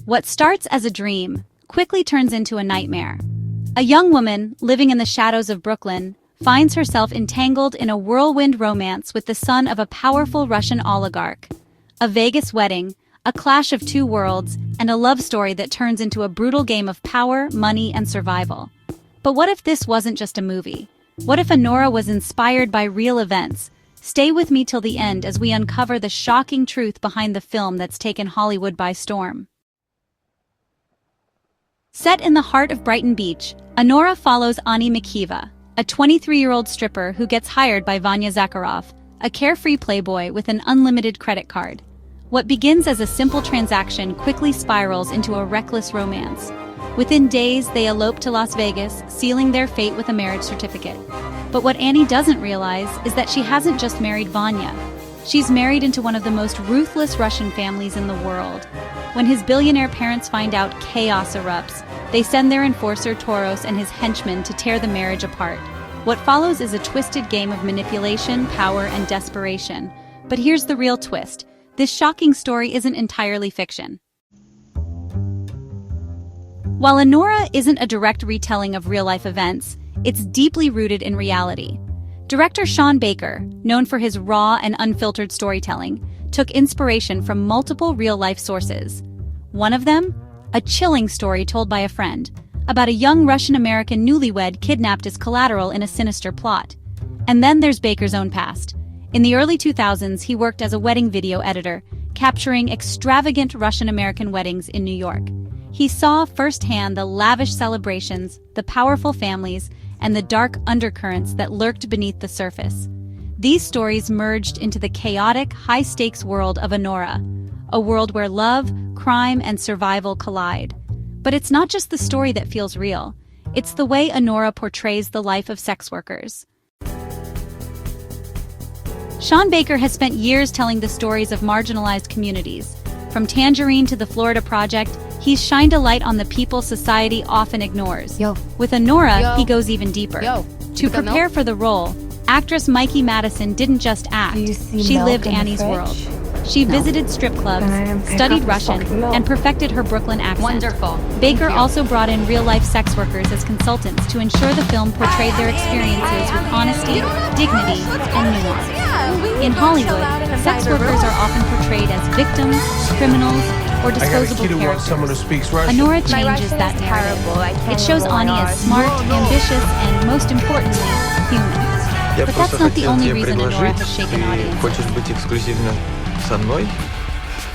What starts as a dream quickly turns into a nightmare. A young woman, living in the shadows of Brooklyn, finds herself entangled in a whirlwind romance with the son of a powerful Russian oligarch. A Vegas wedding, a clash of two worlds, and a love story that turns into a brutal game of power, money, and survival. But what if this wasn't just a movie? What if Anora was inspired by real events? Stay with me till the end as we uncover the shocking truth behind the film that's taken Hollywood by storm. Set in the heart of Brighton Beach, Anora follows Ani Mikiva, a 23-year-old stripper who gets hired by Vanya Zakharov, a carefree playboy with an unlimited credit card. What begins as a simple transaction quickly spirals into a reckless romance. Within days, they elope to Las Vegas, sealing their fate with a marriage certificate. But what Annie doesn't realize is that she hasn't just married Vanya. She's married into one of the most ruthless Russian families in the world. When his billionaire parents find out, chaos erupts. They send their enforcer Toros and his henchmen to tear the marriage apart. What follows is a twisted game of manipulation, power, and desperation. But here's the real twist. This shocking story isn't entirely fiction. While Anora isn't a direct retelling of real-life events, it's deeply rooted in reality. Director Sean Baker, known for his raw and unfiltered storytelling, took inspiration from multiple real-life sources. One of them? A chilling story told by a friend, about a young Russian-American newlywed kidnapped as collateral in a sinister plot. And then there's Baker's own past. In the early 2000s, he worked as a wedding video editor, capturing extravagant Russian-American weddings in New York. He saw firsthand the lavish celebrations, the powerful families, and the dark undercurrents that lurked beneath the surface. These stories merged into the chaotic, high-stakes world of Anora, a world where love, crime, and survival collide. But it's not just the story that feels real. It's the way Anora portrays the life of sex workers. Sean Baker has spent years telling the stories of marginalized communities. From Tangerine to the Florida Project, he's shined a light on the people society often ignores. With Anora, he goes even deeper. To prepare for the role, actress Mikey Madison didn't just act, she lived Annie's world. She visited strip clubs, studied Russian, and perfected her Brooklyn accent. Wonderful. Baker also brought in real-life sex workers as consultants to ensure the film portrayed their experiences with honesty, dignity, and nuance. In Hollywood, sex workers are often portrayed as victims, criminals, or disposable characters. Anora changes that narrative. It shows Ani as smart, ambitious, and, most importantly, human. But that's not the only reason Anora has shaken audiences.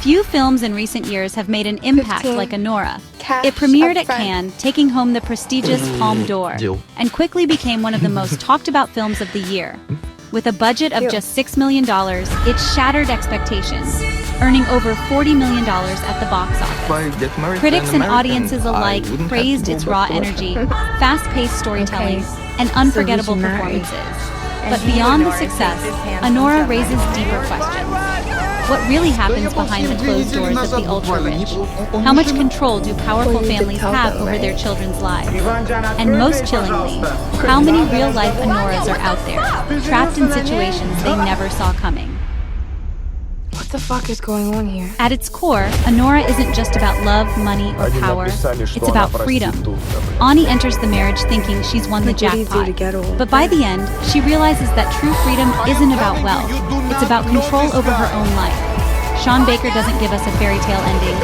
Few films in recent years have made an impact like Anora. It premiered at Cannes, taking home the prestigious Palme d'Or, and quickly became one of the most talked-about films of the year. With a budget of just $6 million, it shattered expectations, earning over $40 million at the box office. Critics and audiences alike praised its raw energy, fast-paced storytelling, and unforgettable performances. But beyond the success, Anora raises deeper questions. What really happens behind the closed doors of the ultra-rich? How much control do powerful families have over their children's lives? And most chillingly, how many real-life Anoras are out there, trapped in situations they never saw coming? What the fuck is going on here? At its core, Anora isn't just about love, money, or power. It's about freedom. Ani enters the marriage thinking she's won the jackpot. But by the end, she realizes that true freedom isn't about wealth. It's about control over her own life. Sean Baker doesn't give us a fairy tale ending.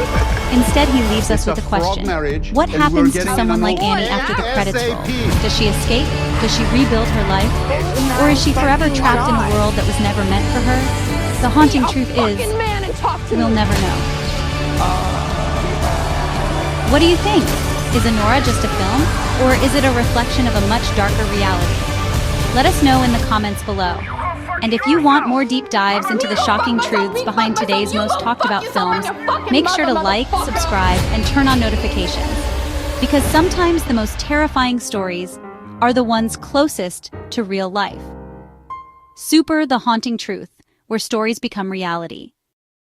Instead, he leaves us with a question. What happens to someone like Annie after the credits roll? Does she escape? Does she rebuild her life? Or is she forever trapped in a world that was never meant for her? The haunting truth is, we'll never know. What do you think? Is Anora just a film? Or is it a reflection of a much darker reality? Let us know in the comments below. And if you want more deep dives into the shocking truths behind today's most talked about films, make sure to like, subscribe, and turn on notifications. Because sometimes the most terrifying stories are the ones closest to real life. Super The Haunting Truth, where stories become reality.